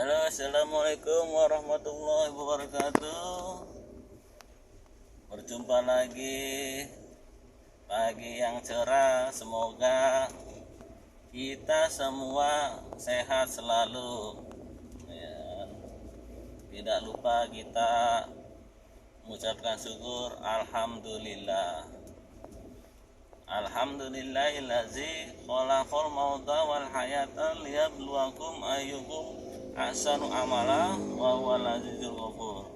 Halo, assalamualaikum warahmatullahi wabarakatuh. Berjumpa lagi pagi yang cerah. Semoga kita semua sehat selalu. Ya, tidak lupa kita mengucapkan syukur. Alhamdulillah. Alhamdulillahillazi khalaqal mauta wal hayata liyabluwakum ayyukum ahsanu amala wa huwal azizul ghafur.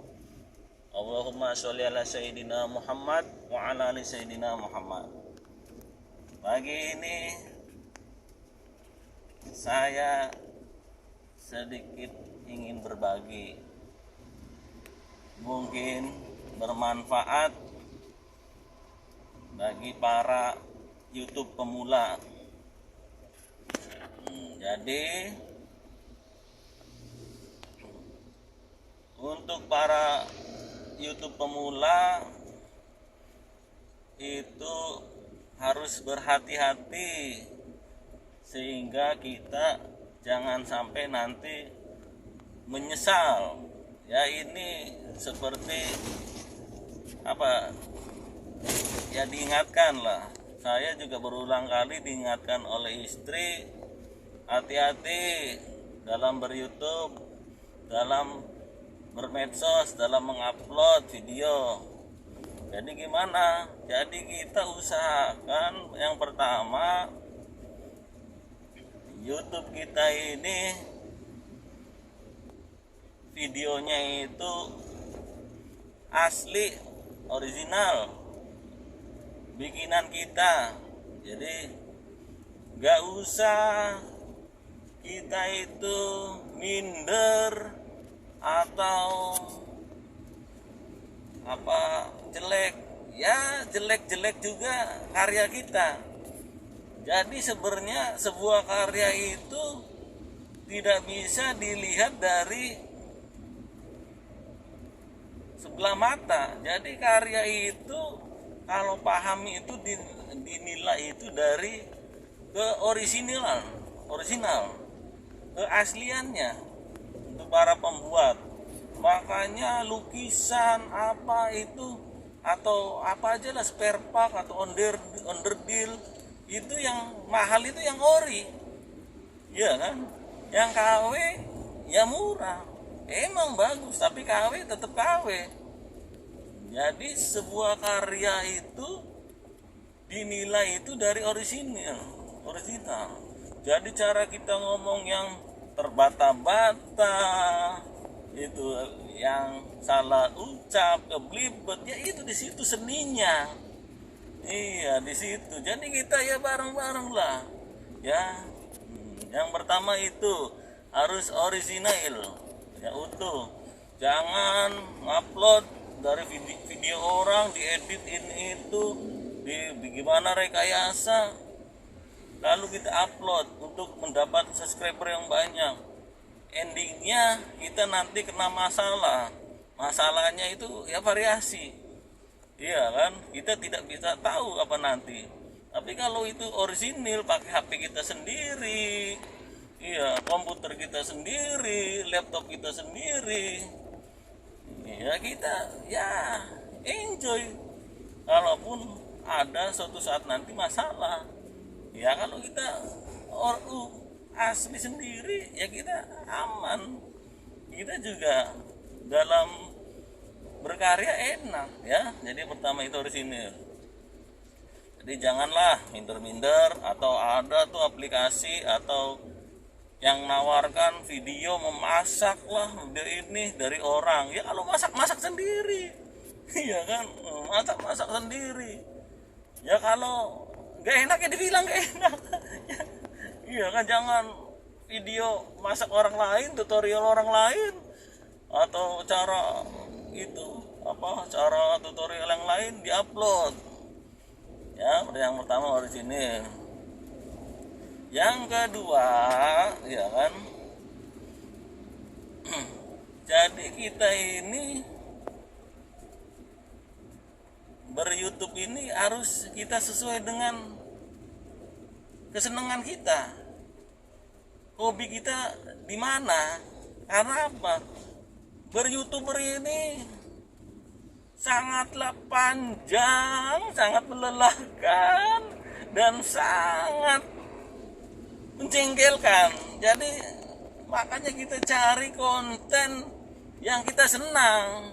Allahumma sholli ala sayyidina Muhammad wa ala ali sayyidina Muhammad. Pagi ini saya sedikit ingin berbagi, mungkin bermanfaat bagi para YouTube pemula. Jadi untuk para YouTube pemula itu harus berhati-hati sehingga kita jangan sampai nanti menyesal. Ya, ini seperti apa? Ya, diingatkan lah. Saya juga berulang kali diingatkan oleh istri, hati-hati dalam ber-YouTube, dalam bermedsos, dalam mengupload video. Jadi gimana? Jadi kita usahakan yang pertama, YouTube kita ini videonya itu asli, original, bikinan kita. Jadi gak usah kita itu minder atau apa jelek. Ya, jelek-jelek juga karya kita. Jadi sebenarnya sebuah karya itu tidak bisa dilihat dari sebelah mata. Jadi karya itu kalau pahami itu dinilai itu dari original, keasliannya untuk para pembuat. Makanya lukisan apa itu atau apa aja lah, spare part atau underdeal itu yang mahal, itu yang ori, ya kan? Yang KW ya murah, emang bagus tapi KW tetap KW. Jadi sebuah karya itu dinilai itu dari original. Jadi cara kita ngomong yang terbata-bata, itu yang salah ucap, keblibet, ya itu di situ seninya. Iya, di situ. Jadi kita ya bareng-bareng lah. Ya. Yang pertama itu harus original, ya utuh. Jangan upload dari video orang, diedit ini itu, gimana rekayasa, lalu kita upload untuk mendapat subscriber yang banyak. Endingnya kita nanti kena masalahnya itu ya variasi, iya kan? Kita tidak bisa tahu apa nanti. Tapi kalau itu orisinil, pakai HP kita sendiri, iya, komputer kita sendiri, laptop kita sendiri, ya kita ya enjoy. Kalaupun ada suatu saat nanti masalah, ya kalau kita asli sendiri ya kita aman. Kita juga dalam berkarya enak ya. Jadi pertama itu orisinil. Jadi janganlah minder-minder, atau ada tuh aplikasi atau yang nawarkan video memasak lah, video ini dari orang. Ya kalau masak sendiri, iya kan, masak sendiri. Ya kalau gak enak ya dibilang gak enak. Iya kan, jangan video masak orang lain, tutorial orang lain, atau cara itu cara tutorial yang lain diupload. Ya, yang pertama orisinil. Yang kedua, ya kan, jadi kita ini ber-YouTube ini harus kita sesuai dengan kesenangan kita, hobi kita di mana. Karena apa? Ber-YouTuber ini sangatlah panjang, sangat melelahkan, dan sangat menjengkelkan. Jadi makanya kita cari konten yang kita senang.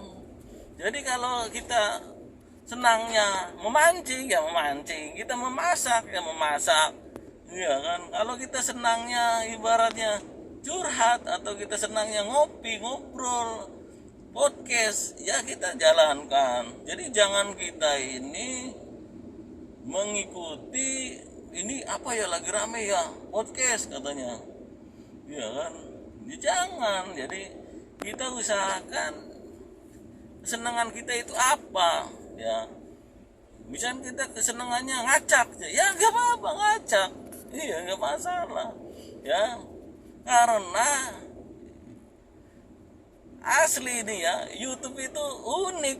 Jadi kalau kita senangnya memancing ya memancing, kita memasak ya memasak, iya kan. Kalau kita senangnya ibaratnya curhat, atau kita senangnya ngopi ngobrol podcast, ya kita jalankan. Jadi jangan kita ini mengikuti ini apa ya lagi rame ya podcast katanya, iya kan. Ya, jangan. Jadi kita usahakan kesenangan kita itu apa ya. Misalnya kita kesenangannya ngacak ya gak apa-apa ngacak, iya gak masalah ya. Karena asli ini ya, YouTube itu unik,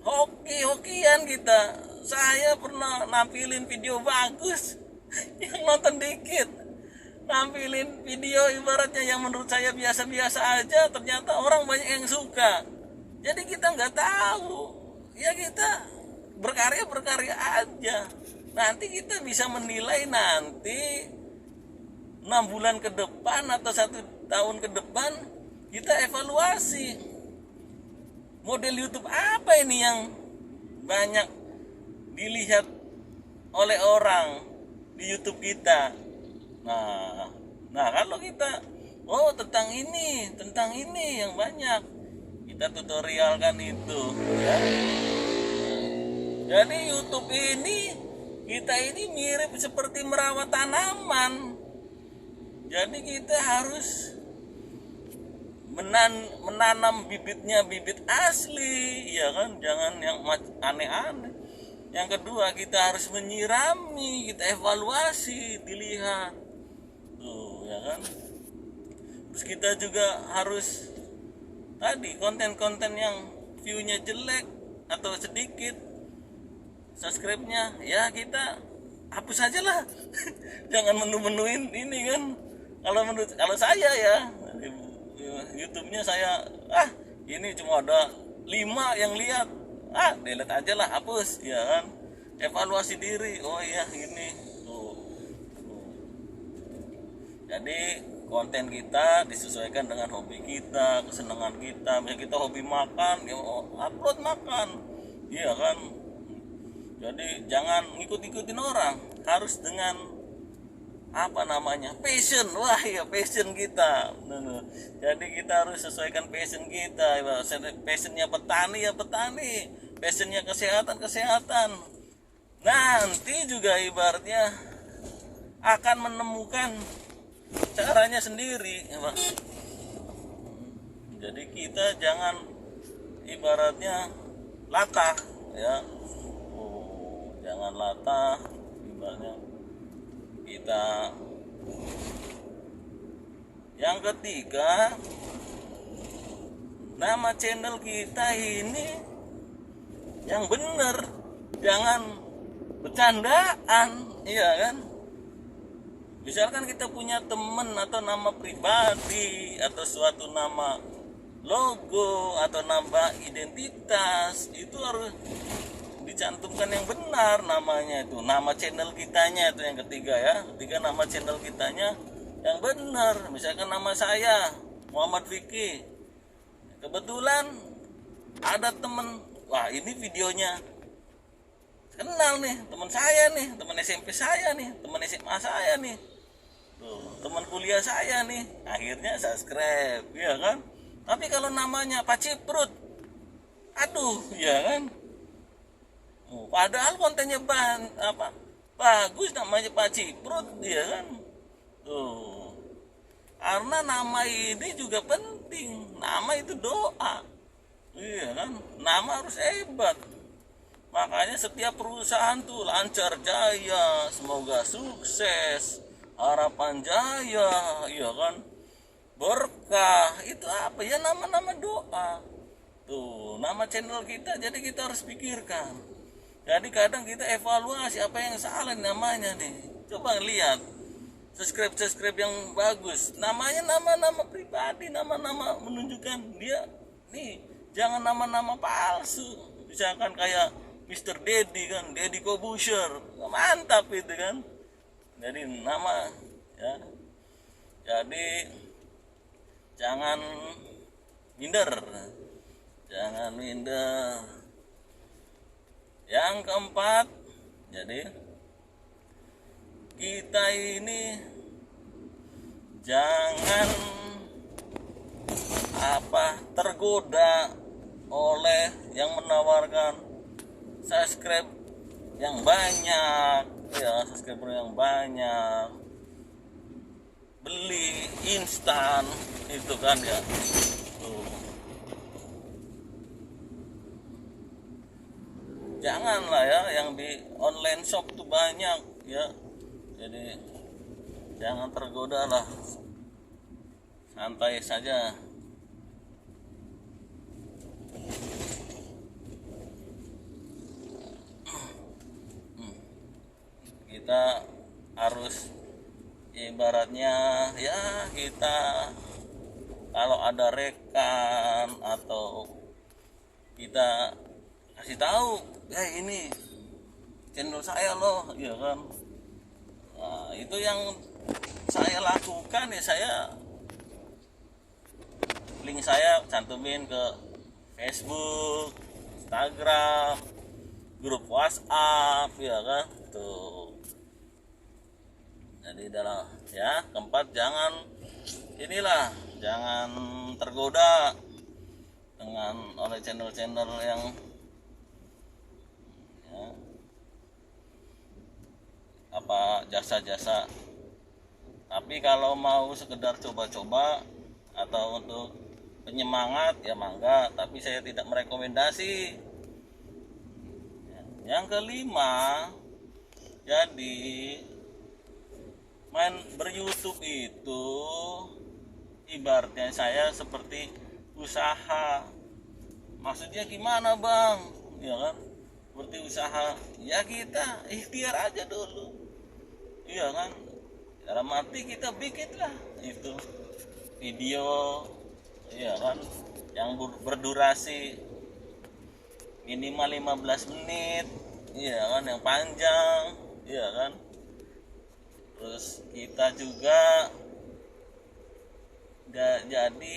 hoki-hokian kita. Saya pernah nampilin video bagus yang nonton dikit, nampilin video ibaratnya yang menurut saya biasa-biasa aja, ternyata orang banyak yang suka. Jadi kita nggak tahu ya, kita berkarya aja. Nanti kita bisa menilai nanti 6 bulan ke depan atau 1 tahun ke depan, kita evaluasi model YouTube apa ini yang banyak dilihat oleh orang di YouTube kita. Nah kalau kita tentang ini yang banyak kita tutorialkan itu ya. Jadi YouTube ini kita ini mirip seperti merawat tanaman. Jadi kita harus menanam bibitnya bibit asli, ya kan, jangan yang aneh-aneh. Yang kedua, kita harus menyirami, kita evaluasi, dilihat, tuh, ya kan. Terus kita juga harus tadi konten-konten yang view-nya jelek atau sedikit, subscribe-nya, ya kita hapus aja lah. Jangan menu-menuin ini kan. Kalau saya ya YouTube-nya saya ini cuma ada 5 yang lihat, delete aja lah, hapus ya kan. Evaluasi diri, oh iya ini tuh. Jadi konten kita disesuaikan dengan hobi kita, kesenangan kita. Misalnya kita hobi makan, ya upload makan, iya kan. Jadi jangan ngikut-ngikutin orang, harus dengan passion. Wah ya, passion kita. Jadi kita harus sesuaikan passion kita. Passionnya petani ya petani, passionnya kesehatan. Nanti juga ibaratnya akan menemukan caranya sendiri. Jadi kita jangan ibaratnya latah ya. Jangan latah ibaratnya kita. Yang ketiga, nama channel kita ini yang bener, jangan bercandaan, iya kan. Misalkan kita punya temen atau nama pribadi atau suatu nama logo atau nama identitas, itu harus dicantumkan yang benar namanya, itu nama channel kitanya, itu yang ketiga ya. Ketiga, nama channel kitanya yang benar. Misalkan nama saya Muhammad Vicky, kebetulan ada temen, wah ini videonya kenal nih, teman saya nih, teman SMP saya nih, teman SMA saya nih, tuh, teman kuliah saya nih, akhirnya subscribe, ya kan. Tapi kalau namanya Pak Ciprut, aduh, ya kan. Padahal kontennya bagus, namanya Pak Ciprut, ya kan. Tuh. Karena nama ini juga penting. Nama itu doa. Iya kan? Nama harus hebat. Makanya setiap perusahaan tuh lancar jaya, semoga sukses, harapan jaya, iya kan? Berkah, itu apa ya, nama-nama doa. Tuh, nama channel kita, jadi kita harus pikirkan. Jadi kadang kita evaluasi apa yang salah namanya nih. Coba lihat. subscribe yang bagus, namanya nama-nama pribadi, nama-nama menunjukkan dia nih, jangan nama-nama palsu. Misalkan kayak Mr. Dedi kan, Deddy Kobusher, mantap itu kan. Jadi nama ya, jadi jangan minder, jangan minder. Yang keempat, jadi kita ini jangan tergoda oleh yang menawarkan subscribe yang banyak, ya subscriber yang banyak, beli instan itu kan ya. Tuh. Janganlah ya, yang di online shop tuh banyak ya. Jadi jangan tergoda lah, santai saja. Kita harus ibaratnya ya, kita kalau ada rekan atau kita kasih tahu, ya ini channel saya loh, ya kan. Nah, itu yang saya lakukan ya, saya link saya cantumin ke Facebook, Instagram, grup WhatsApp, ya kan. Tuh. Jadi dalam ya, keempat, jangan tergoda dengan oleh channel-channel yang ya, jasa-jasa. Tapi kalau mau sekedar coba-coba atau untuk penyemangat ya mangga, tapi saya tidak merekomendasi. Yang kelima, jadi main ber-YouTube itu ibaratnya saya seperti usaha. Maksudnya gimana bang? Ya kan, seperti usaha. Ya kita ikhtiar aja dulu. Iya kan, dalam arti kita bikinlah itu video, iya kan, yang berdurasi minimal 15 menit, iya kan, yang panjang, iya kan. Terus kita juga jadi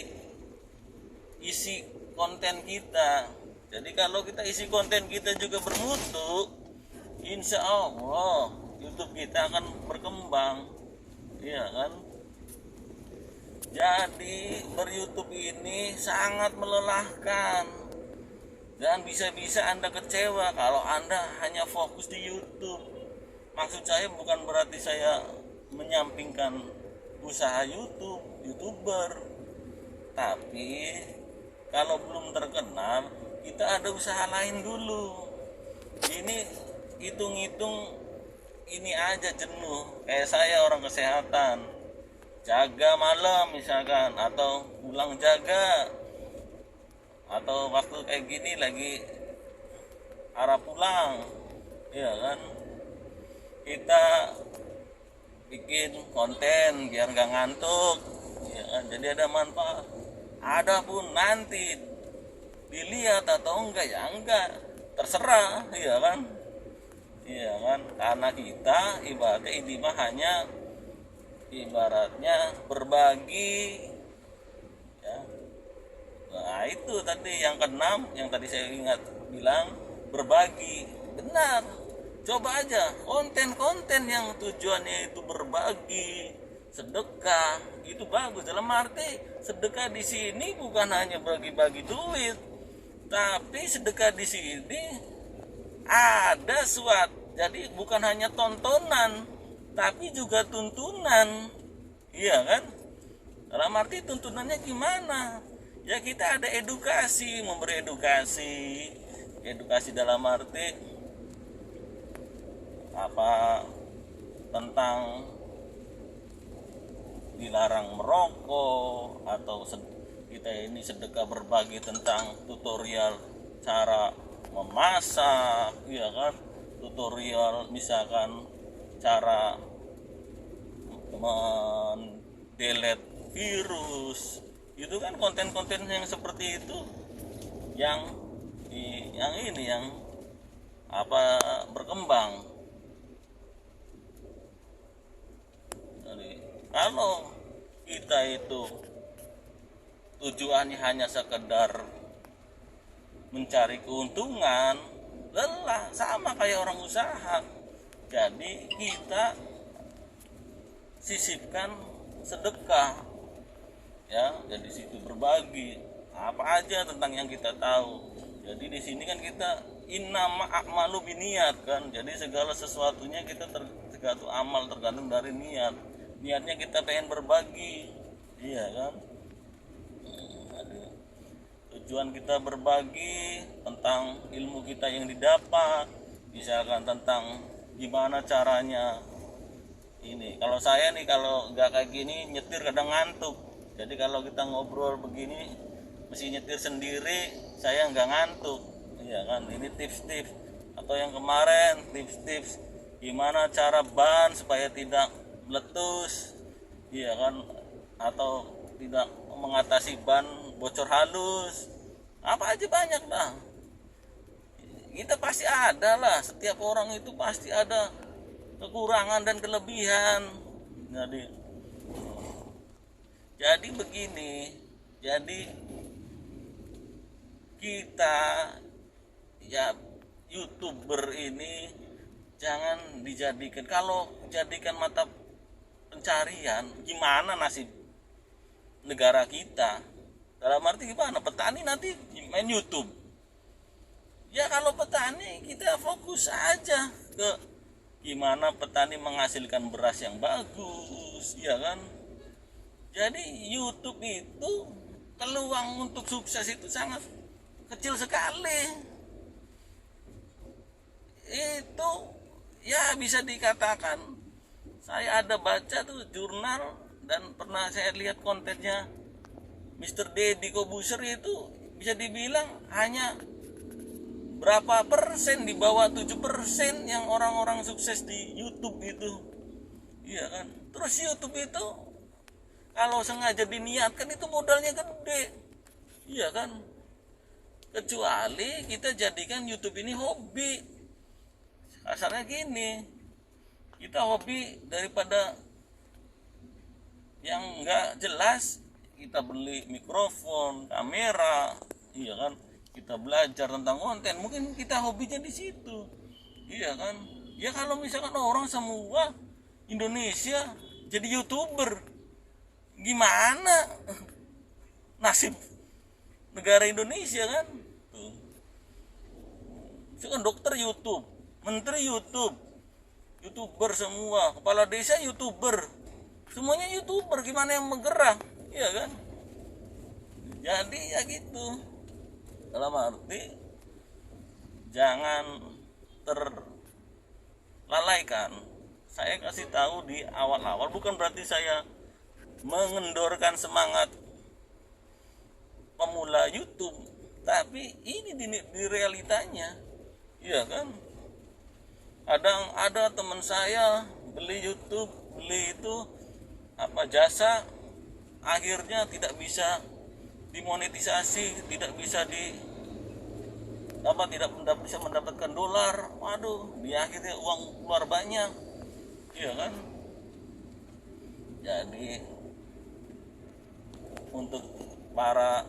isi konten kita. Jadi kalau kita isi konten kita juga bermutu, insya Allah YouTube kita akan berkembang, iya kan. Jadi ber-YouTube ini sangat melelahkan dan bisa-bisa Anda kecewa kalau Anda hanya fokus di YouTube. Maksud saya bukan berarti saya menyampingkan usaha YouTuber, tapi kalau belum terkenal kita ada usaha lain dulu. Ini hitung-hitung ini aja jenuh, kayak saya orang kesehatan, jaga malam misalkan, atau pulang jaga, atau waktu kayak gini lagi arah pulang, ya kan, kita bikin konten biar gak ngantuk, ya kan? Jadi ada manfaat. Adapun nanti dilihat atau enggak ya enggak, terserah, ya kan. Iya kan, karena kita ibaratnya ini mah hanya ibaratnya berbagi ya. Nah itu tadi yang keenam, yang tadi saya ingat bilang, berbagi. Benar, coba aja konten-konten yang tujuannya itu berbagi, sedekah, itu bagus. Dalam arti sedekah di sini bukan hanya bagi-bagi duit, tapi sedekah di sini ada suatu, jadi bukan hanya tontonan tapi juga tuntunan, iya kan. Dalam arti tuntunannya gimana ya, kita ada edukasi, memberi edukasi dalam arti tentang dilarang merokok, atau kita ini sedekah berbagi tentang tutorial cara memasak, ya kan, tutorial misalkan cara mendelete virus, itu kan konten-konten yang seperti itu yang yang berkembang. Jadi kalau kita itu tujuannya hanya sekedar mencari keuntungan, lelah, sama kayak orang usaha. Jadi kita sisipkan sedekah, ya, jadi situ berbagi apa aja tentang yang kita tahu. Jadi di sini kan kita innama a'malu biniat kan, jadi segala sesuatunya kita tergantung amal, tergantung dari niatnya kita pengen berbagi, iya kan. Tujuan kita berbagi tentang ilmu kita yang didapat, misalkan tentang gimana caranya ini. Kalau saya nih, kalau nggak kayak gini nyetir kadang ngantuk, jadi kalau kita ngobrol begini mesti nyetir sendiri, saya nggak ngantuk, iya kan. Ini tips-tips, atau yang kemarin tips-tips gimana cara ban supaya tidak meletus, iya kan, atau tidak mengatasi ban bocor halus, apa aja banyak dah. Kita pasti ada lah, setiap orang itu pasti ada kekurangan dan kelebihan. Jadi begini, jadi kita ya YouTuber ini jangan dijadikan, kalau jadikan mata pencarian, gimana nasib negara kita? Dalam arti gimana? Petani nanti main YouTube. Ya kalau petani kita fokus aja ke gimana petani menghasilkan beras yang bagus, ya kan? Jadi YouTube itu peluang untuk sukses itu sangat kecil sekali. Itu ya bisa dikatakan, saya ada baca tuh jurnal dan pernah saya lihat kontennya Mr. Deddy Kobuser, itu bisa dibilang hanya berapa persen, di bawah 7% yang orang-orang sukses di YouTube itu, iya kan. Terus YouTube itu kalau sengaja diniatkan itu modalnya gede, iya kan. Kecuali kita jadikan YouTube ini hobi, asalnya gini, kita hobi daripada yang nggak jelas, kita beli mikrofon, kamera, iya kan, kita belajar tentang konten, mungkin kita hobinya di situ, iya kan. Ya kalau misalkan orang semua Indonesia jadi YouTuber, gimana nasib negara Indonesia kan? Tuh. Misalkan dokter YouTube, menteri YouTube, YouTuber semua, kepala desa YouTuber, semuanya YouTuber, gimana yang menggerak? Iya kan. Jadi ya gitu, dalam arti jangan terlalaikan. Saya kasih tahu di awal-awal, bukan berarti saya mengendorkan semangat pemula YouTube, tapi ini di realitanya, iya kan. Kadang ada teman saya beli YouTube, beli itu jasa, akhirnya tidak bisa dimonetisasi, tidak bisa tidak bisa mendapatkan dolar. Waduh, di akhirnya uang keluar banyak, iya kan. Jadi untuk para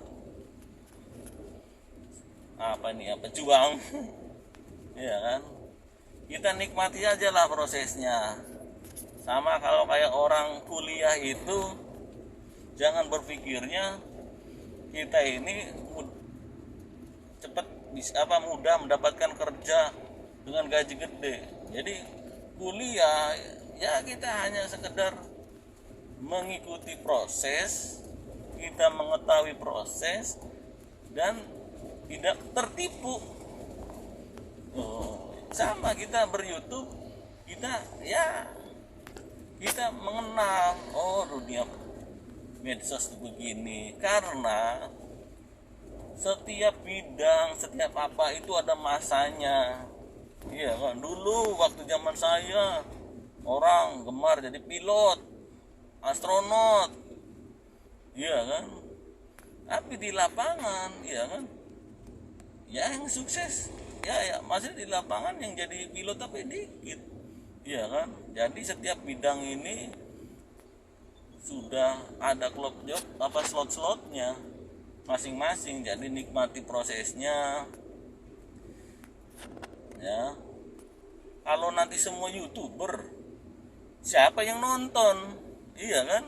pejuang iya kan, kita nikmati aja lah prosesnya. Sama kalau kayak orang kuliah itu, jangan berpikirnya kita ini mudah mendapatkan kerja dengan gaji gede. Jadi kuliah ya kita hanya sekedar mengikuti proses, kita mengetahui proses dan tidak tertipu. Sama kita ber-YouTube, kita mengenal dunia medsos begini, karena setiap bidang, setiap apa itu ada masanya, iya kan. Dulu waktu zaman saya orang gemar jadi pilot, astronot, iya kan? Tapi di lapangan, iya kan? Ya yang sukses, ya masih di lapangan yang jadi pilot tapi dikit, iya kan? Jadi setiap bidang ini sudah ada klub job slot-slotnya masing-masing, jadi nikmati prosesnya ya. Kalau nanti semua YouTuber, siapa yang nonton, iya kan?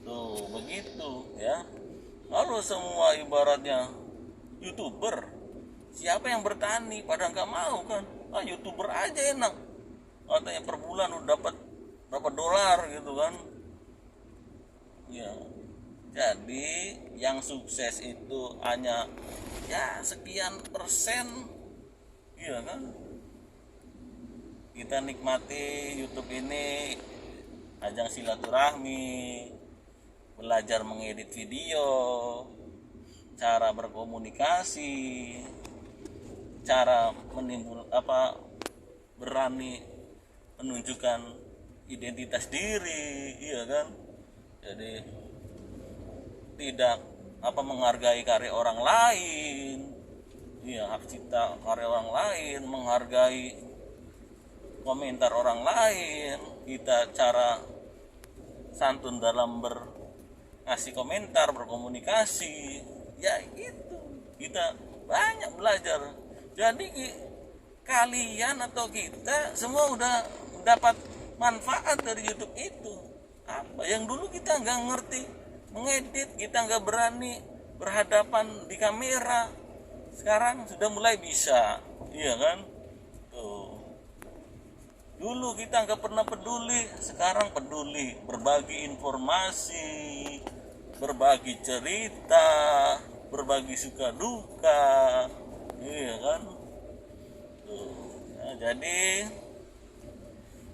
Tuh begitu ya. Kalau semua ibaratnya YouTuber, siapa yang bertani? Pada nggak mau kan? YouTuber aja enak, katanya per bulan udah dapat berapa dolar gitu kan. Ya, jadi yang sukses itu hanya ya sekian persen, iya kan? Kita nikmati YouTube ini ajang silaturahmi, belajar mengedit video, cara berkomunikasi, cara berani menunjukkan identitas diri, iya kan? Jadi tidak menghargai karya orang lain, iya, hak cipta karya orang lain, menghargai komentar orang lain, kita cara santun dalam ngasih komentar, berkomunikasi, ya itu kita banyak belajar. Jadi kalian atau kita semua udah dapat manfaat dari YouTube itu. Apa yang dulu kita nggak ngerti mengedit, kita nggak berani berhadapan di kamera, sekarang sudah mulai bisa, iya kan? Tuh, dulu kita nggak pernah peduli, sekarang peduli, berbagi informasi, berbagi cerita, berbagi suka duka, iya kan? Tuh, ya, jadi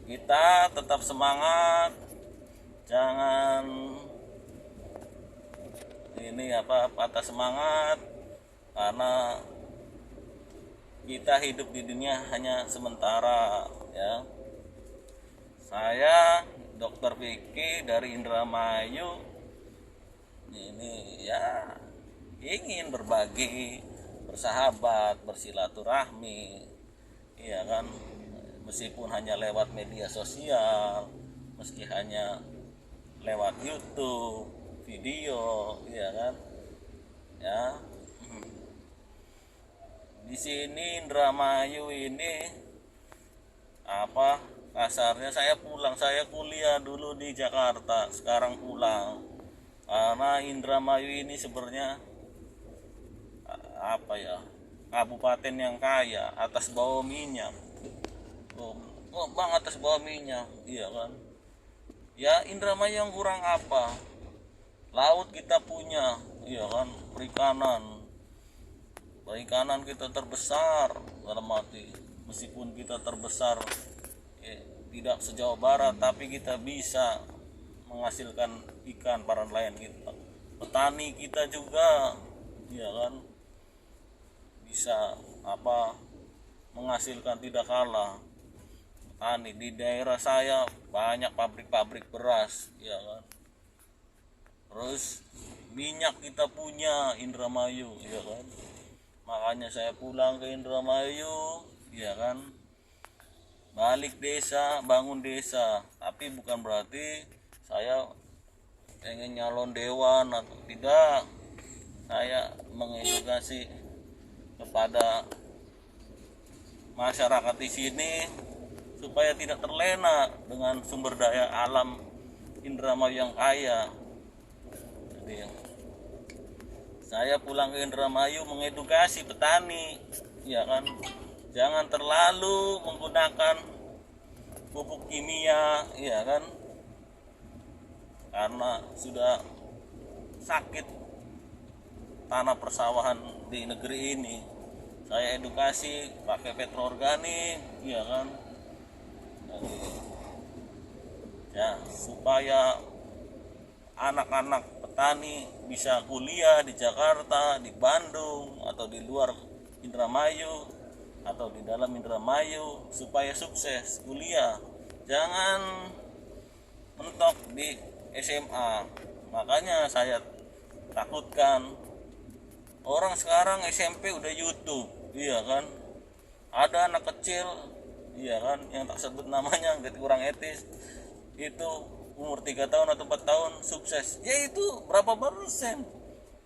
kita tetap semangat, jangan patah semangat, karena kita hidup di dunia hanya sementara ya. Saya Dr. Vicky dari Indramayu ini ya ingin berbagi, bersahabat, bersilaturahmi, iya kan, meskipun hanya lewat media sosial, meski hanya lewat YouTube video, iya kan ya. Di sini Indramayu ini kasarnya saya kuliah dulu di Jakarta, sekarang pulang karena Indramayu ini sebenarnya kabupaten yang kaya atas bawah minyak. Bang, atas bawah minyak, iya kan ya. Indramayu yang kurang apa? Laut kita punya, iya kan, perikanan kita terbesar dalam arti, meskipun kita terbesar tidak sejauh barat, tapi kita bisa menghasilkan ikan, para nelayan kita, petani kita juga, iya kan, bisa menghasilkan tidak kalah petani. Di daerah saya banyak pabrik-pabrik beras, iya kan. Terus minyak kita punya Indramayu, iya kan. Makanya saya pulang ke Indramayu, iya kan, balik desa, bangun desa. Tapi bukan berarti saya pengen nyalon dewan atau tidak. Saya mengedukasi kepada masyarakat di sini supaya tidak terlena dengan sumber daya alam Indramayu yang kaya. Jadi saya pulang ke Indramayu mengedukasi petani, ya kan, jangan terlalu menggunakan pupuk kimia, ya kan, karena sudah sakit tanah persawahan di negeri ini. Saya edukasi pakai petroorganik, ya kan. Jadi, ya supaya anak-anak petani bisa kuliah di Jakarta, di Bandung, atau di luar Indramayu, atau di dalam Indramayu, supaya sukses kuliah. Jangan mentok di SMA. Makanya saya takutkan orang sekarang SMP udah YouTube, iya kan? Ada anak kecil, iya kan, yang tak sebut namanya, kurang etis, itu umur 3 tahun atau 4 tahun sukses. Ya itu berapa persen?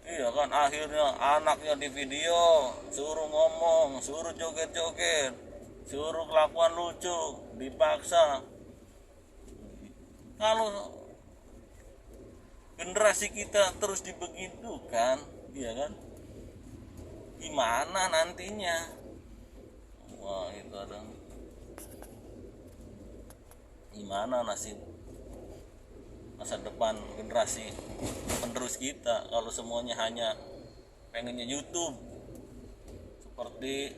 Iya kan, akhirnya anaknya di video, suruh ngomong, suruh joget-joget, suruh kelakuan lucu, dipaksa. Kalau generasi kita terus dibegitukan, iya kan, gimana nantinya? Wah, itu ada gimana nasib masa depan generasi penerus kita kalau semuanya hanya pengennya YouTube seperti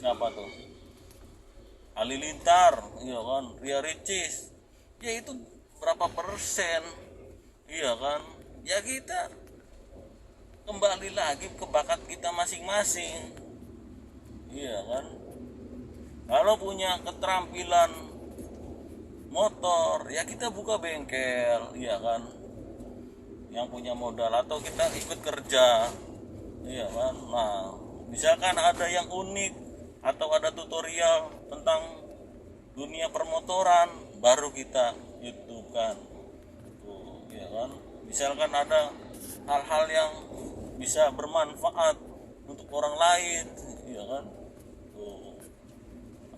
siapa tuh, Halilintar, iya kan, Ria Ricis, ya itu berapa persen, iya kan, ya kita kembali lagi ke bakat kita masing-masing, iya kan. Kalau punya keterampilan motor, ya kita buka bengkel, iya kan, yang punya modal, atau kita ikut kerja, iya kan. Nah, misalkan ada yang unik atau ada tutorial tentang dunia permotoran, baru kita YouTube kan, tuh, iya kan. Misalkan ada hal-hal yang bisa bermanfaat untuk orang lain, iya kan. Tuh.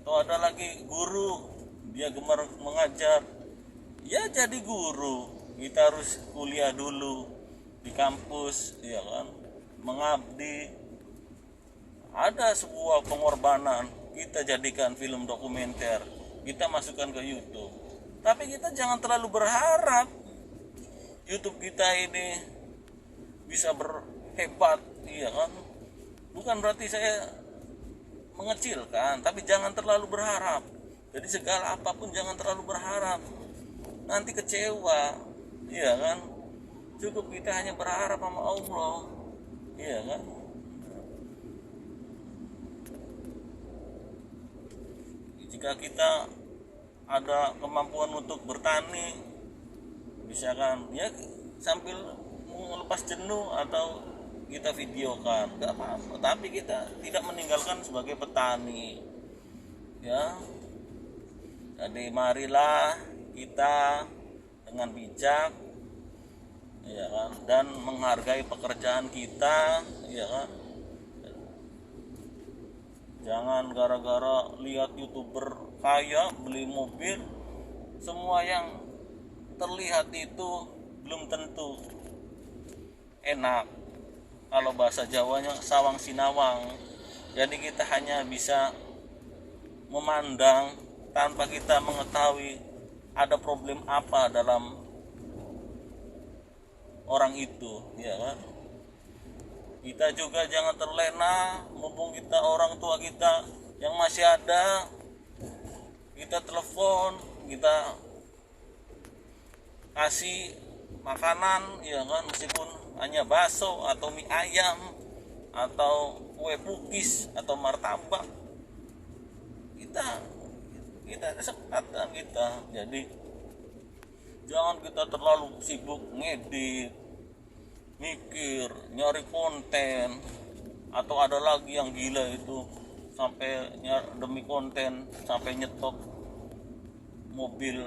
Atau ada lagi guru, dia gemar mengajar, ya jadi guru, kita harus kuliah dulu di kampus, ya kan, mengabdi. Ada sebuah pengorbanan, kita jadikan film dokumenter, kita masukkan ke YouTube. Tapi kita jangan terlalu berharap YouTube kita ini bisa berhebat, iya kan. Bukan berarti saya mengecilkan, tapi jangan terlalu berharap. Jadi segala apapun jangan terlalu berharap, nanti kecewa, iya kan. Cukup kita hanya berharap sama Allah, iya kan. Jika kita ada kemampuan untuk bertani, misalkan ya sambil melepas jenuh atau kita videokan, nggak apa-apa, tapi kita tidak meninggalkan sebagai petani, ya. Jadi marilah kita dengan bijak, ya kan, dan menghargai pekerjaan kita, ya kan. Jangan gara-gara lihat YouTuber kaya beli mobil, semua yang terlihat itu belum tentu enak. Kalau bahasa Jawanya sawang sinawang. Jadi kita hanya bisa memandang tanpa kita mengetahui ada problem apa dalam orang itu, ya kan. Kita juga jangan terlena, mumpung kita orang tua kita yang masih ada, kita telepon, kita kasih makanan, ya kan, meskipun hanya bakso atau mie ayam atau kue pukis atau martabak, kita kesempatan kita. Jadi jangan kita terlalu sibuk ngedit, mikir, nyari konten, atau ada lagi yang gila itu sampai demi konten sampai nyetok mobil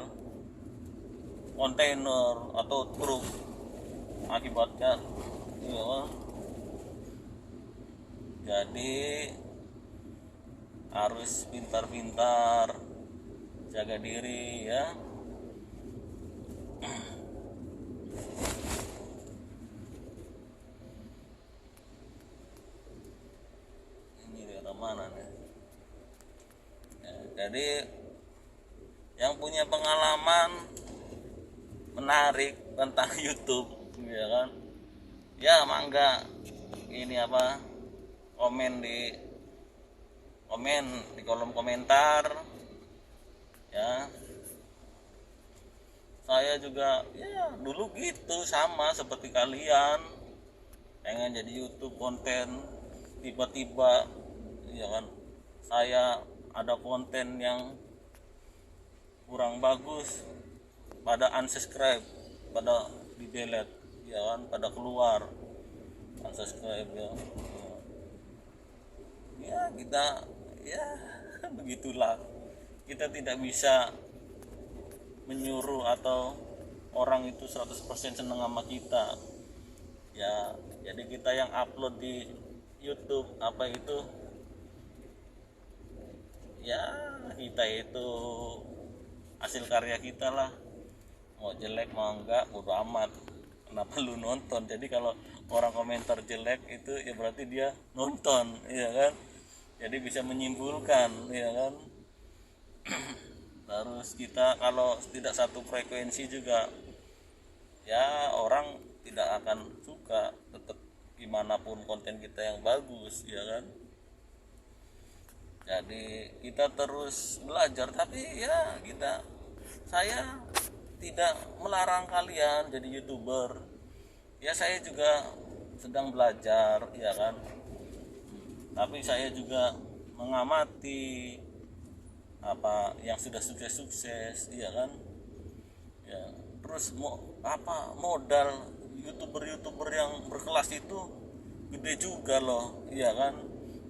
kontainer atau truk, akibatnya ya. Jadi harus pintar-pintar jaga diri, ya. Ini daerah mana nih? Ya, jadi yang punya pengalaman menarik tentang YouTube, ya kan, ya mangga ini apa, komen di kolom komentar, ya. Saya juga ya dulu gitu, sama seperti kalian, pengen jadi YouTube konten, tiba-tiba ya kan saya ada konten yang kurang bagus, pada unsubscribe, pada di delete ya kan, pada keluar unsubscribe ya. Ya kita ya begitulah, kita tidak bisa menyuruh atau orang itu 100% seneng sama kita ya. Jadi kita yang upload di YouTube apa itu ya, kita itu hasil karya kita lah, mau jelek mau enggak bodo amat, kenapa lu nonton. Jadi kalau orang komentar jelek itu ya berarti dia nonton ya kan, jadi bisa menyimpulkan ya kan. Terus kita kalau tidak satu frekuensi juga ya orang tidak akan suka, tetap gimana pun konten kita yang bagus ya kan. Jadi kita terus belajar, tapi ya saya tidak melarang kalian jadi YouTuber ya, saya juga sedang belajar ya kan. Tapi saya juga mengamati apa yang sudah sukses ya kan ya. Terus modal YouTuber yang berkelas itu gede juga loh ya kan.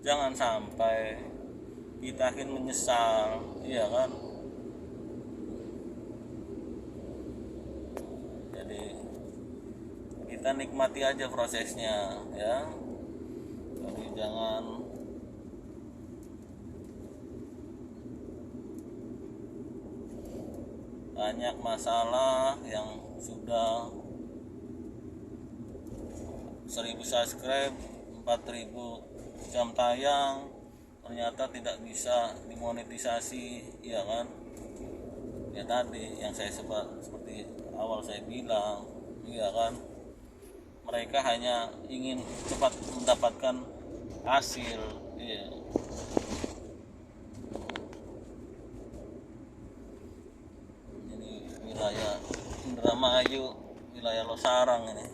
Jangan sampai kita akan menyesal ya kan. Jadi kita nikmati aja prosesnya ya. Jadi jangan banyak masalah yang sudah 1000 subscribe, 4000 jam tayang, ternyata tidak bisa dimonetisasi ya kan. Ya tadi yang saya seperti awal saya bilang ya kan, mereka hanya ingin cepat mendapatkan hasil ya. Ini wilayah Indramayu, wilayah Losarang ini.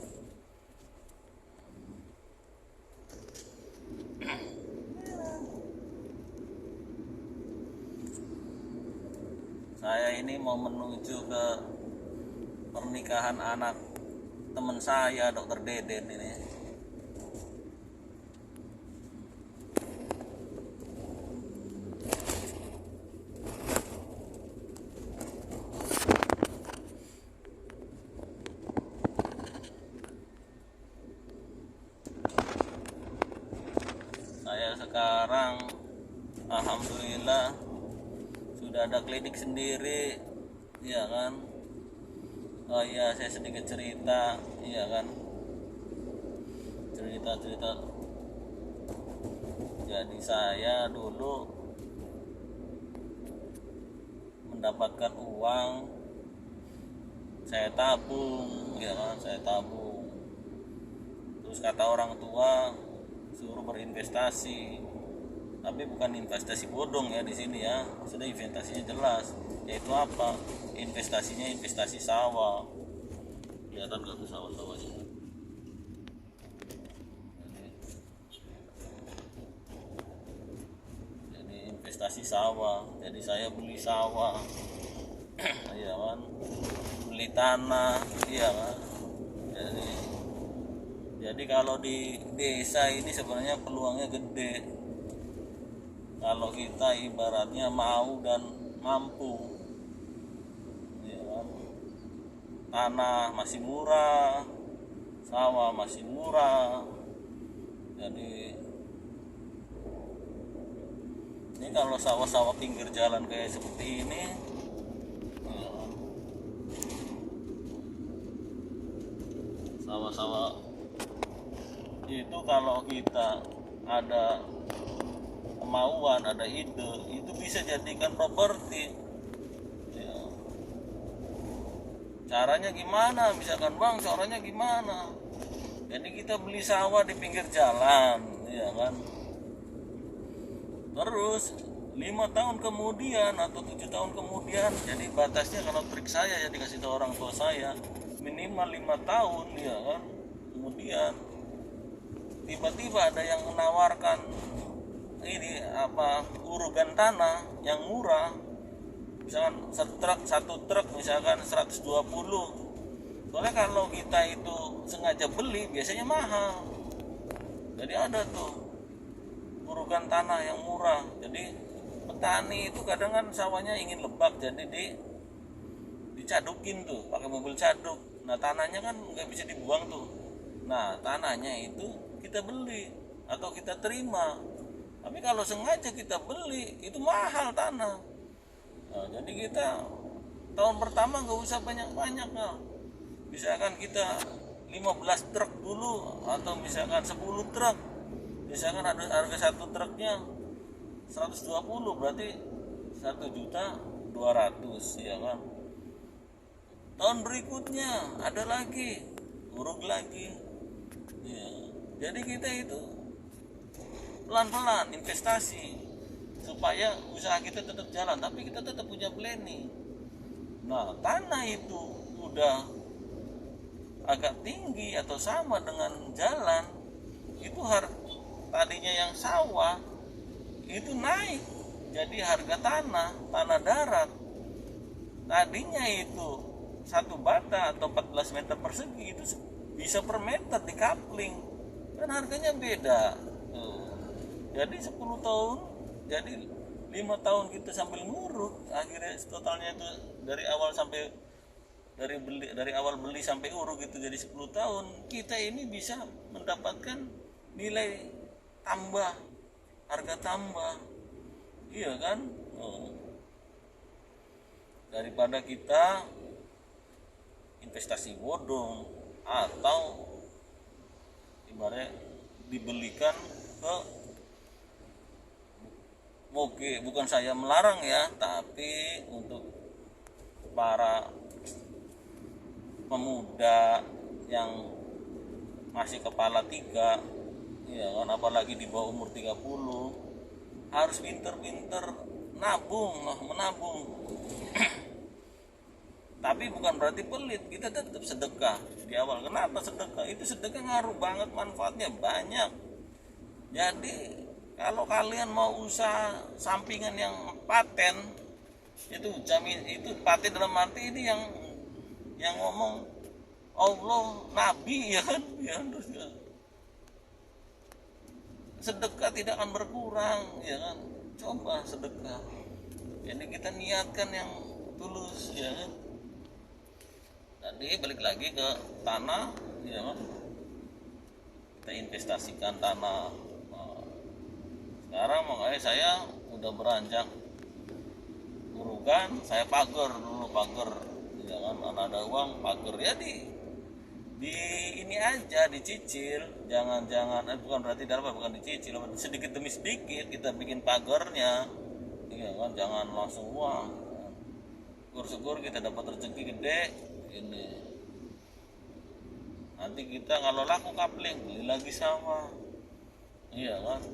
Saya ini mau menuju ke pernikahan anak teman saya, Dokter Deden ini. Saya sekarang alhamdulillah sudah ada klinik sendiri ya kan. Oh iya, saya sedikit cerita ya kan, cerita jadi saya dulu mendapatkan uang, saya tabung ya kan, saya tabung. Terus kata orang tua suruh berinvestasi, tapi bukan investasi bodong ya di sini ya, sudah investasinya jelas, yaitu apa? Investasinya investasi sawah. Kelihatan nggak tuh sawah-sawahnya? Jadi investasi sawah. Jadi saya beli sawah, iya kan, beli tanah, iya kan. Jadi kalau di desa ini sebenarnya peluangnya gede. Kalau kita ibaratnya mau dan mampu, ya kan? Tanah masih murah, sawah masih murah. Jadi ini kalau sawah-sawah pinggir jalan kayak seperti ini, ya, sawah-sawah itu kalau kita ada kemauan, ada ide, itu bisa jadikan properti ya. Caranya gimana? Misalkan bang, caranya gimana? Jadi kita beli sawah di pinggir jalan ya kan, terus 5 tahun kemudian atau 7 tahun kemudian, jadi batasnya kalau trik saya ya dikasih tahu orang tua saya minimal 5 tahun ya kan, kemudian tiba-tiba ada yang menawarkan ini apa, urugan tanah yang murah, misalkan satu truk misalkan 120 Soalnya kalau kita itu sengaja beli biasanya mahal. Jadi ada tuh urukan tanah yang murah. Jadi petani itu kadang kan sawahnya ingin lebak, jadi dicadukin tuh pakai mobil caduk. Nah tanahnya kan nggak bisa dibuang tuh. Nah tanahnya itu kita beli atau kita terima. Tapi kalau sengaja kita beli itu mahal tanah. Nah, jadi kita tahun pertama nggak usah banyak-banyak. Nah, misalkan kita 15 truk dulu atau misalkan 10 truk, misalkan ada harga satu truknya 120, berarti 1.200.000 ya kan. Tahun berikutnya ada lagi uruk lagi ya. Jadi kita itu pelan-pelan investasi supaya usaha kita tetap jalan, tapi kita tetap punya planning. Nah tanah itu udah agak tinggi atau sama dengan jalan, itu tadinya yang sawah itu naik jadi harga tanah darat tadinya itu satu bata atau 14 meter persegi itu bisa per meter di coupling, kan harganya beda tuh. Jadi 10 tahun, jadi 5 tahun kita sambil nguruk, akhirnya totalnya itu dari awal beli sampai uruk itu jadi 10 tahun, kita ini bisa mendapatkan nilai tambah, harga tambah, iya kan. Daripada kita investasi bodong atau ibaratnya dibelikan ke, oke bukan saya melarang ya, tapi untuk para pemuda yang masih kepala tiga ya kan, apalagi di bawah umur 30 harus pinter-pinter menabung. Tapi bukan berarti pelit, kita tetap sedekah di awal. Kenapa sedekah? Itu sedekah ngaruh banget, manfaatnya banyak. Jadi kalau kalian mau usaha sampingan yang paten, itu paten dalam arti ini yang ngomong Allah, Nabi ya kan, ya terus ya. Sedekah tidak akan berkurang ya kan. Coba sedekah. Jadi kita niatkan yang tulus ya kan. Tadi balik lagi ke tanah ya kan. Kita investasikan tanah. Sekarang makanya saya udah beranjak urukan, saya pagar ya kan, ada uang pagar ya di ini aja dicicil, jangan bukan berarti bukan dicicil, sedikit demi sedikit kita bikin pagarnya ya kan, jangan langsung uang. Syukur kita dapat rezeki gede ini, nanti kita kalau laku kapling beli lagi sawah iya kan.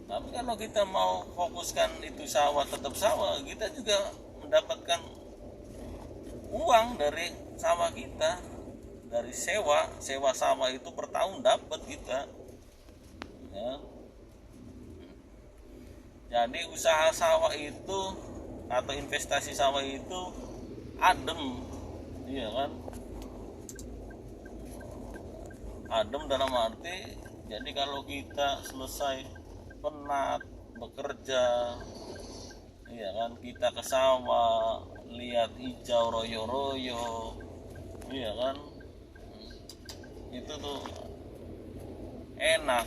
Tapi kalau kita mau fokuskan itu sawah, tetap sawah, kita juga mendapatkan uang dari sawah kita, dari sewa sawah itu per tahun dapat kita ya. Jadi usaha sawah itu atau investasi sawah itu adem iya kan, adem dalam arti jadi kalau kita selesai penat bekerja iya kan, kita ke sawah lihat hijau royo-royo iya kan, itu tuh enak.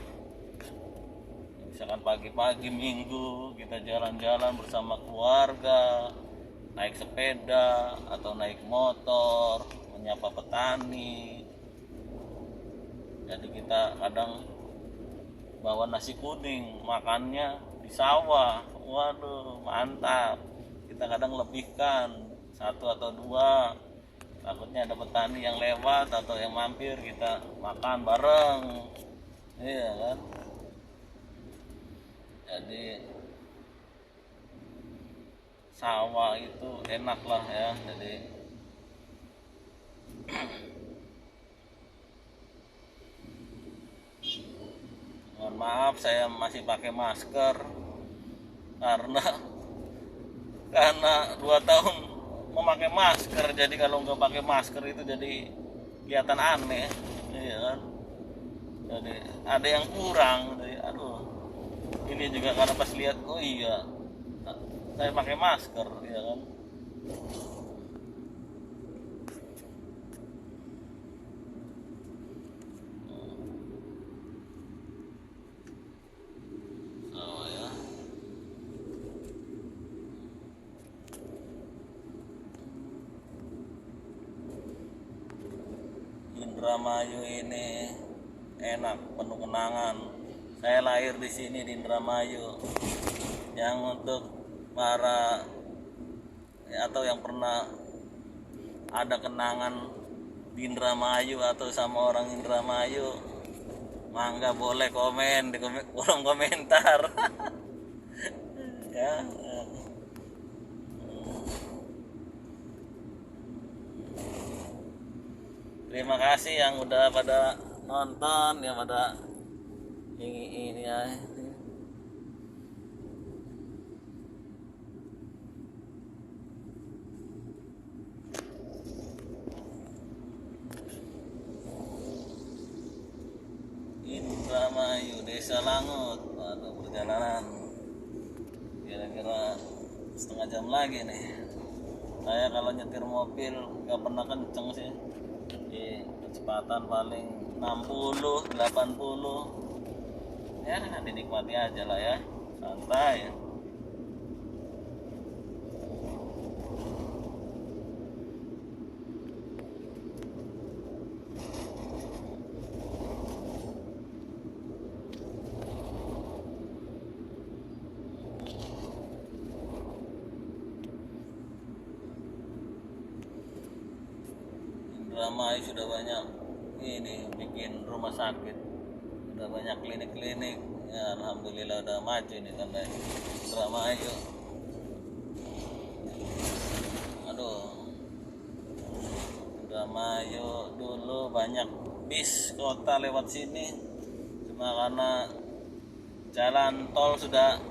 Misalkan pagi-pagi minggu kita jalan-jalan bersama keluarga, naik sepeda atau naik motor menyapa petani, jadi kita kadang bawa nasi kuning, makannya di sawah, waduh mantap. Kita kadang lebihkan 1 atau 2, takutnya ada petani yang lewat atau yang mampir, kita makan bareng iya kan. Jadi sawah itu enak lah ya. Jadi mohon maaf saya masih pakai masker karena 2 tahun memakai masker, jadi kalau nggak pakai masker itu jadi kelihatan aneh, iya kan. Jadi ada yang kurang, jadi aduh, ini juga karena pas lihat, oh iya saya pakai masker, ya kan. Oh ya, Indramayu ini enak, penuh kenangan. Saya lahir di sini di Indramayu. Yang untuk para atau yang pernah ada kenangan di Indramayu atau sama orang Indramayu, mangga boleh komen di kolom komentar. Ya. Terima kasih yang udah pada nonton, yang pada ini ya. Indramayu, Desa Langut. Waduh, perjalanan kira-kira setengah jam lagi nih. Saya kalau nyetir mobil nggak pernah kenceng sih, di kecepatan paling 60 80, ya dinikmati aja lah ya, santai ya. Indramayu sudah banyak ini bikin rumah sakit, sudah banyak klinik-klinik ya, alhamdulillah udah maju ini kan Indramayu. Aduh, Indramayu dulu banyak bis kota lewat sini, cuma karena jalan tol sudah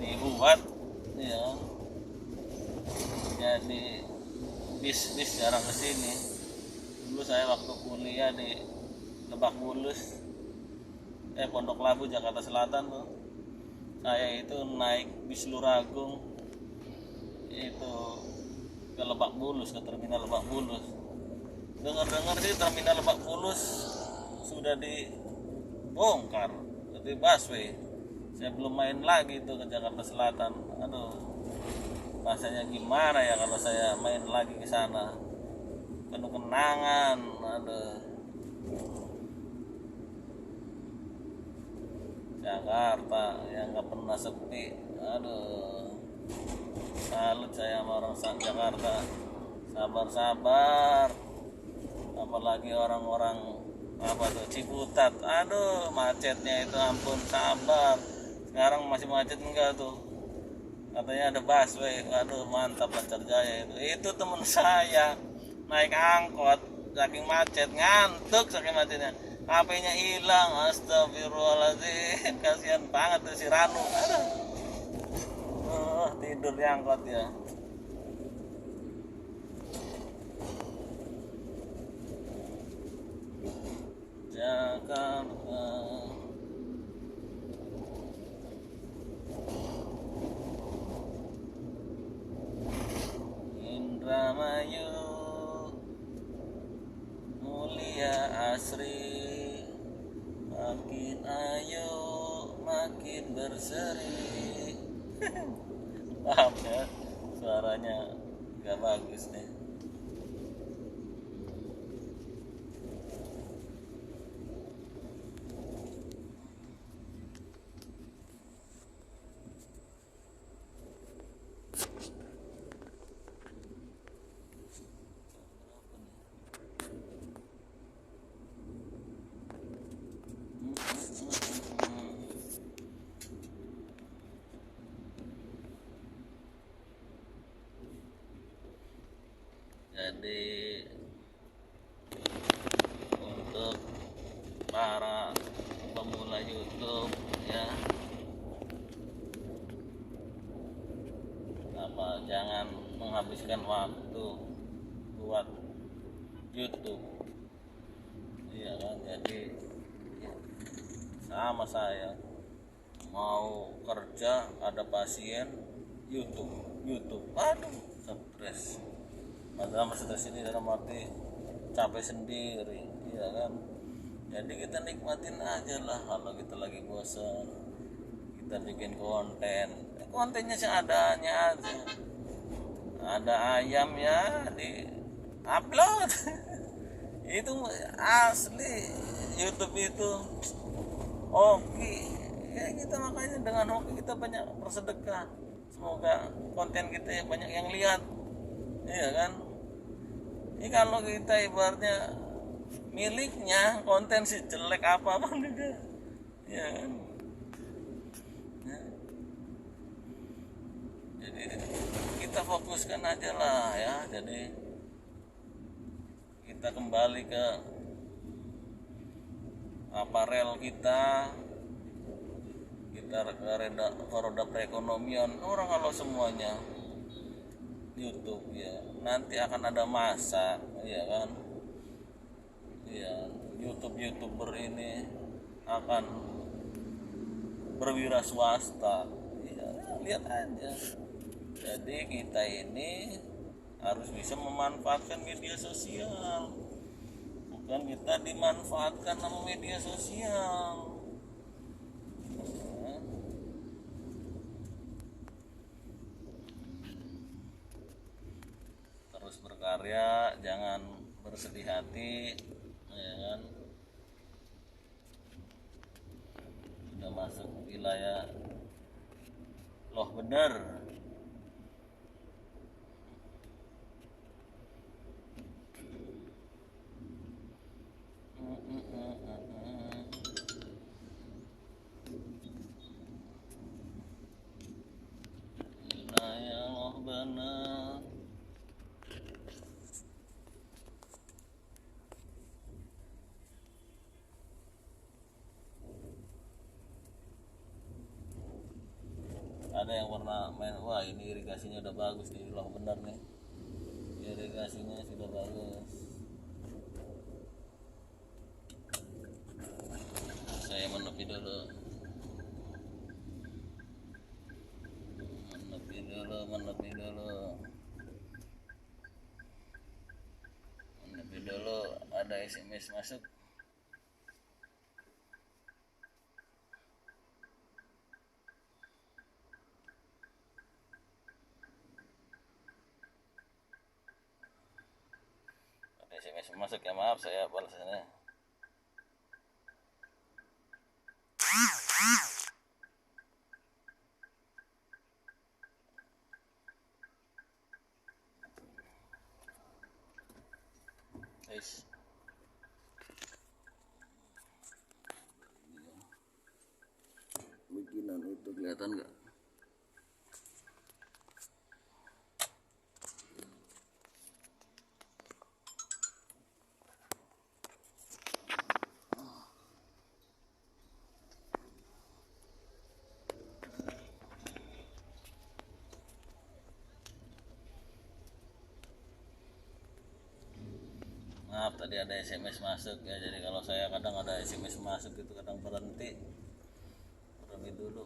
dibuat ya, jadi bis jarang kesini. Dulu saya waktu kuliah di Lebak Bulus, Pondok Labu Jakarta Selatan tuh, saya itu naik bis Luragung itu ke Lebak Bulus, ke terminal Lebak Bulus. Dengar-dengar di terminal Lebak Bulus sudah dibongkar, jadi busway. Saya belum main lagi tuh ke Jakarta Selatan. Aduh, rasanya gimana ya kalau saya main lagi ke sana, penuh kenangan. Aduh, Jakarta yang nggak pernah sepi. Aduh, salut saya sama orang Jakarta, sabar-sabar, apalagi orang-orang apa tuh Ciputat. Aduh, macetnya itu ampun, sabar. Sekarang masih macet enggak tuh, katanya ada busway. Aduh, mantap, Lancarjaya itu temen saya naik angkot saking macet, ngantuk saking macetnya, HP-nya hilang. Astagfirullahaladzim, kasihan banget tuh si Ranu. Aduh, tidur di angkot ya. Jakarta, Indramayu, mulia asri, makin ayo makin berseri. Paham ya, suaranya gak bagus nih. menghabiskan waktu buat YouTube. Iya kan, jadi ya, sama saya mau kerja ada pasien YouTube, aduh stres. Padahal stres ini dalam arti capek sendiri, iya kan. Jadi kita nikmatin aja lah kalau kita lagi bosan, kita bikin kontennya seadanya aja. Ada ayam ya di upload. Itu asli YouTube itu hoki ya, kita makanya dengan hoki kita banyak bersedekah, semoga konten kita banyak yang lihat, iya kan. Ini kalau kita ibaratnya miliknya konten si jelek apa juga, ya kan. Ya. Jadi kita fokuskan aja lah ya, jadi kita kembali ke aparel kita ke roda perekonomian. Orang kalau semuanya YouTube ya, nanti akan ada masa, ya kan. Ya, YouTuber ini akan berwira swasta. Ya, lihat aja. Jadi kita ini harus bisa memanfaatkan media sosial, bukan kita dimanfaatkan sama media sosial. Terus berkarya, jangan bersedih hati, ya kan. Sudah masuk wilayah loh bener. Wilayah loh bener. Ada yang pernah main, wah ini irigasinya udah bagus nih, loh bener nih, irigasinya sudah bagus. Saya menepi dulu, ada SMS masuk. SMS masuk ya, maaf saya balasannya. Guys, bikinan itu kelihatan nggak? Maaf tadi ada SMS masuk ya, jadi kalau saya kadang ada SMS masuk itu kadang berhenti dulu.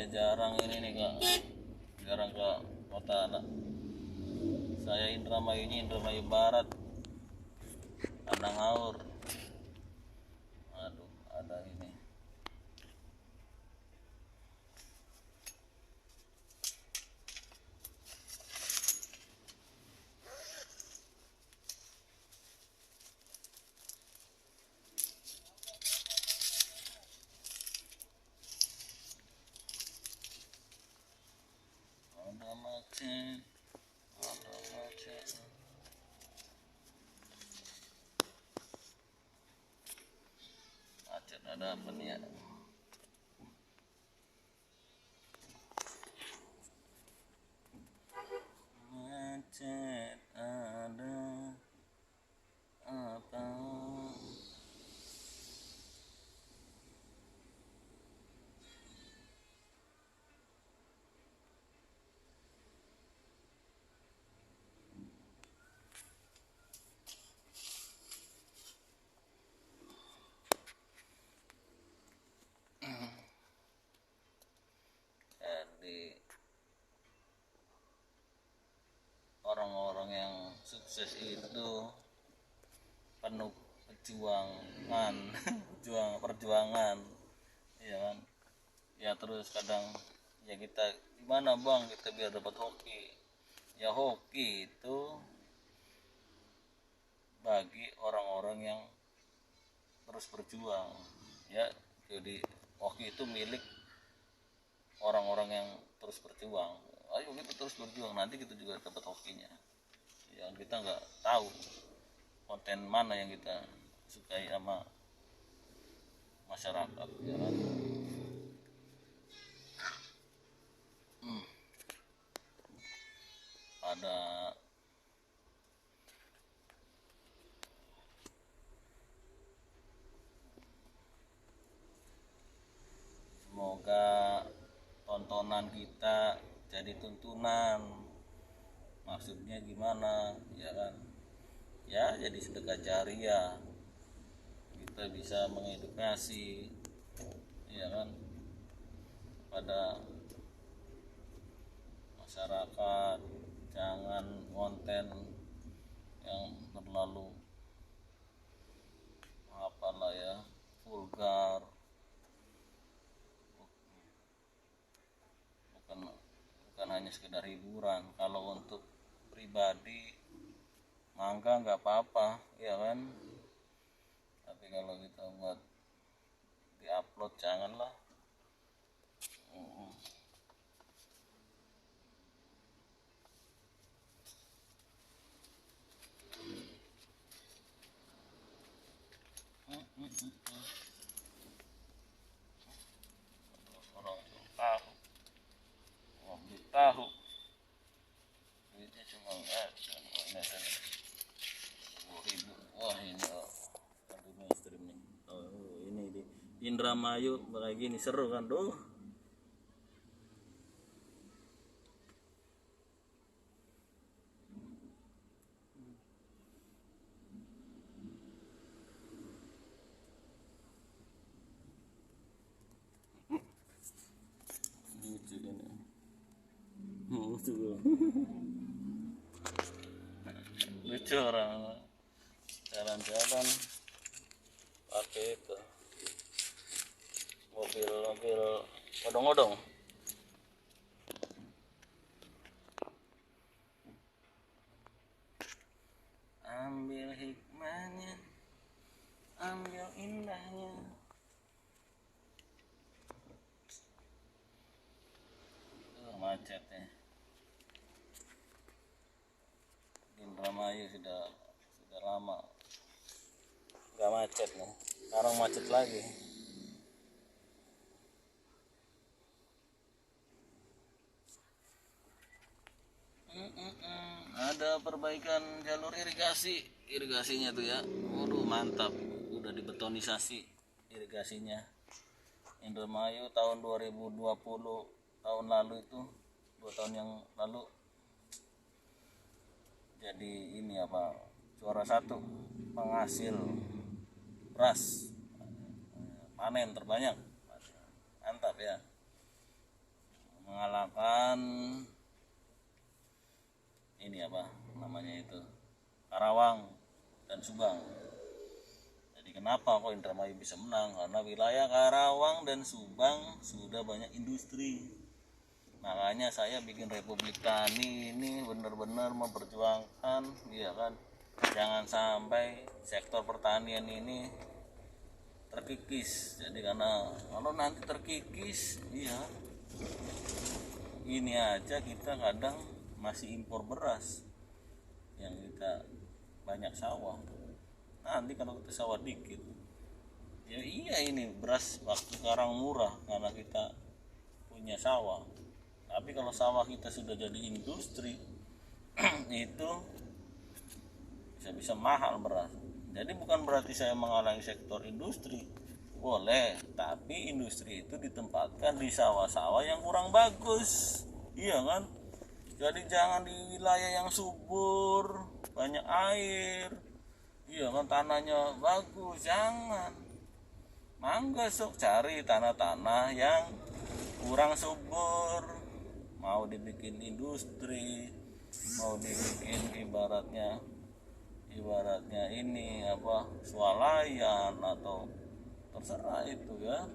Jarang ini nih kak, jarang ke kota anak. Saya Indramayu Barat, Kandang Aur. Aduh, ada ini. Macet ada apa nih ya? Jadi orang-orang yang sukses itu penuh perjuangan perjuangan, ya kan. Ya terus kadang ya kita gimana bang kita biar dapat hoki, ya hoki itu bagi orang-orang yang terus berjuang, ya. Jadi hoki itu milik orang-orang yang terus berjuang. Ayo kita terus berjuang, nanti kita juga dapat hokinya. Ya kita nggak tahu konten mana yang kita sukai sama masyarakat, ya kan. Ada semoga tontonan kita jadi tuntunan, maksudnya gimana, ya kan. Ya jadi sedekah jariah, kita bisa mengedukasi, ya kan, pada masyarakat. Jangan konten yang terlalu apalah ya, vulgar. Bukan hanya sekedar hiburan. Kalau untuk pribadi mangga nggak apa-apa, ya kan. Tapi kalau kita buat diupload janganlah. Orang tahu, mau beli tahu, duitnya cuma ini 10.000. Wah ini aduh mainstream nih. Oh ini di Indramayu kayak gini seru kan tuh. Lucu ini. Lucu orang jalan-jalan pakai itu mobil odong-odong. Ambil hikmahnya, ambil indahnya. Macetnya Indramayu sudah lama nggak macet nih, sekarang macet lagi. Ada perbaikan jalur irigasinya tuh ya. Waduh mantap, udah dibetonisasi irigasinya. Indramayu tahun 2020, tahun lalu itu 2 tahun yang lalu, jadi ini apa, juara 1 penghasil beras, panen terbanyak, mantap ya, mengalahkan ini apa namanya itu, Karawang dan Subang. Jadi kenapa kok Indramayu bisa menang? Karena wilayah Karawang dan Subang sudah banyak industri. Makanya saya bikin Republik Tani ini benar-benar memperjuangkan, ya kan, jangan sampai sektor pertanian ini terkikis. Jadi karena kalau nanti terkikis, iya, ini aja kita kadang masih impor beras yang kita banyak sawah. Nanti kalau kita sawah dikit, ya iya ini beras waktu sekarang murah karena kita punya sawah. Tapi kalau sawah kita sudah jadi industri itu bisa mahal beras. Jadi bukan berarti saya menghalangi sektor industri, boleh, tapi industri itu ditempatkan di sawah-sawah yang kurang bagus, iya kan. Jadi jangan di wilayah yang subur, banyak air, iya kan, tanahnya bagus, jangan. Mangga sok cari tanah-tanah yang kurang subur, mau dibikin industri, mau dibikin ibaratnya ini apa, swalayan atau terserah itu ya.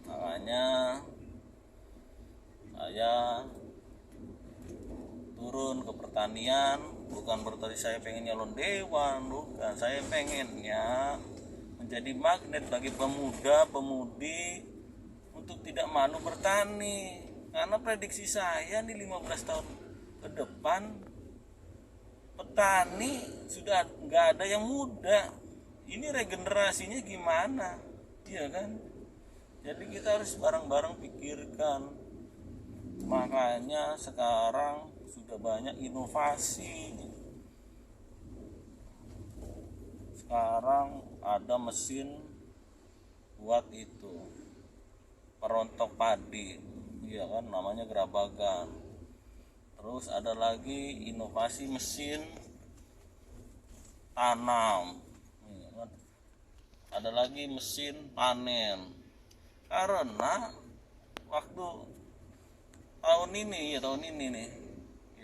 Makanya saya turun ke pertanian, bukan berarti saya pengen nyalon dewan, bukan. Saya pengennya menjadi magnet bagi pemuda-pemudi untuk tidak malu bertani. Karena prediksi saya di 15 tahun ke depan petani sudah nggak ada yang muda. Ini regenerasinya gimana? Iya kan? Jadi kita harus bareng-bareng pikirkan. Makanya sekarang sudah banyak inovasi. Sekarang ada mesin buat itu perontok padi, iya kan, namanya gerabagan. Terus ada lagi inovasi mesin tanam, iya kan? Ada lagi mesin panen. Karena waktu tahun ini nih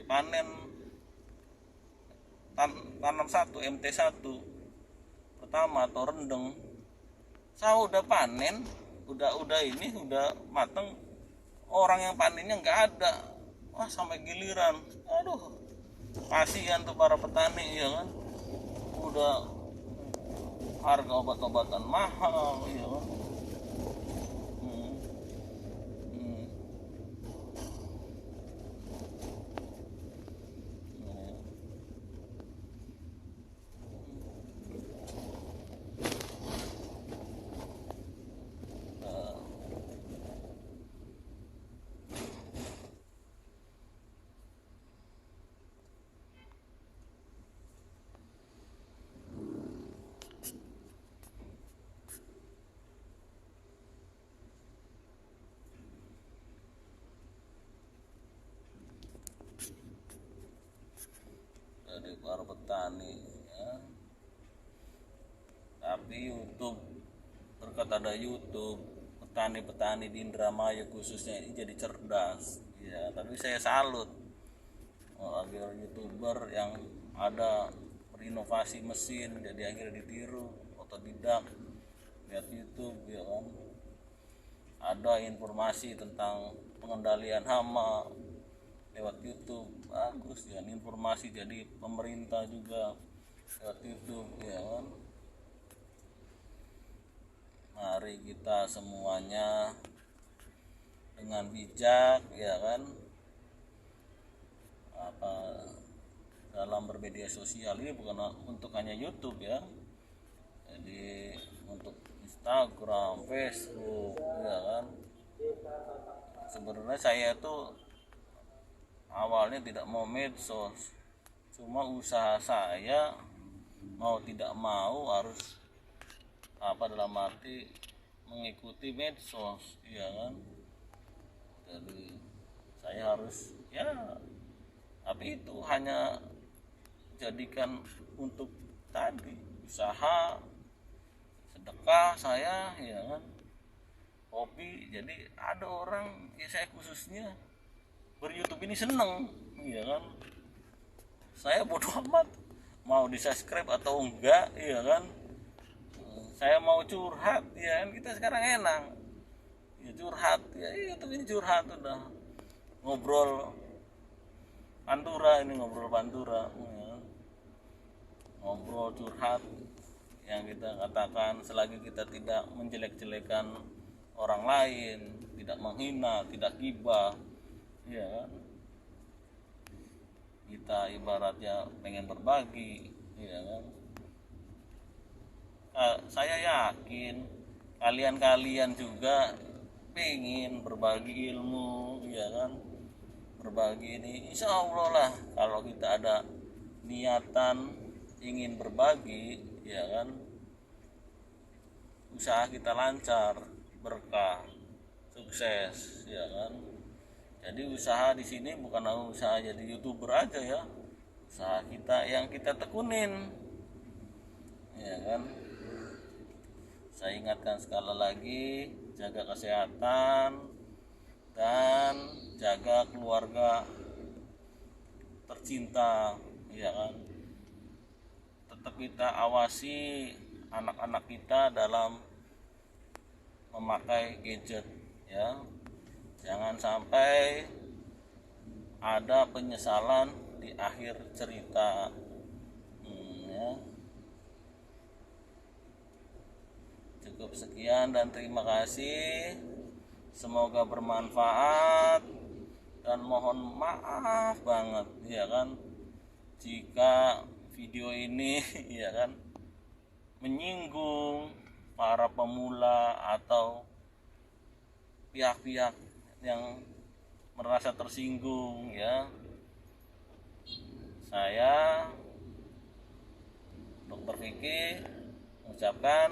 panen tanam MT1 pertama atau rendeng, saya udah panen, udah mateng, orang yang panennya nggak ada. Wah, sampai giliran, aduh, kasihan tuh para petani ya kan, udah harga obat-obatan mahal ya kan. Dari para petani ya. Tapi berkat ada YouTube, petani-petani di Indramayu khususnya ini jadi cerdas ya. Tapi saya salut agar YouTuber yang ada berinovasi mesin, jadi akhirnya ditiru, otodidak, lihat YouTube ya kan, ada informasi tentang pengendalian hama lewat YouTube, bagus ya, informasi jadi pemerintah juga lewat YouTube ya kan. Mari kita semuanya dengan bijak ya kan, apa, dalam bermedia sosial ini bukan untuk hanya YouTube ya, jadi untuk Instagram, Facebook ya kan. Sebenarnya saya tuh awalnya tidak mau medsos, cuma usaha saya mau tidak mau harus dalam arti mengikuti medsos ya kan. Jadi saya harus ya, tapi itu hanya jadikan untuk tadi usaha, sedekah saya ya kan, hobi. Jadi ada orang ya, saya khususnya ber-YouTube ini seneng ya kan, saya bodoh amat mau di subscribe atau enggak ya kan. Saya mau curhat ya kan, kita sekarang enak ya curhat ya, YouTube ini curhat, udah ngobrol pantura ya. Ngobrol curhat yang kita katakan, selagi kita tidak menjelek-jelekan orang lain, tidak menghina, tidak gibah ya kan, kita ibaratnya pengen berbagi ya kan. Saya yakin kalian juga pengen berbagi ilmu ya kan, berbagi ini, insya Allah lah, kalau kita ada niatan ingin berbagi ya kan, usaha kita lancar, berkah, sukses ya kan. Jadi usaha di sini bukan usaha jadi YouTuber aja ya, usaha kita yang kita tekunin ya kan. Saya ingatkan sekali lagi, jaga kesehatan dan keluarga tercinta, ya kan. Tetap kita awasi anak-anak kita dalam memakai gadget, ya. Jangan sampai ada penyesalan di akhir cerita. Ya. Cukup sekian dan terima kasih. Semoga bermanfaat dan mohon maaf banget, ya kan, jika video ini ya kan menyinggung para pemula atau pihak-pihak yang merasa tersinggung, ya. Saya Dr. Vicky mengucapkan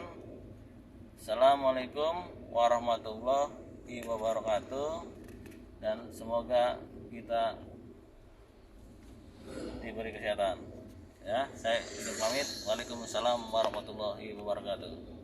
Assalamualaikum warahmatullahi wabarakatuh, dan semoga kita diberi kesehatan. Ya, saya izin pamit. Waalaikumsalam warahmatullahi wabarakatuh.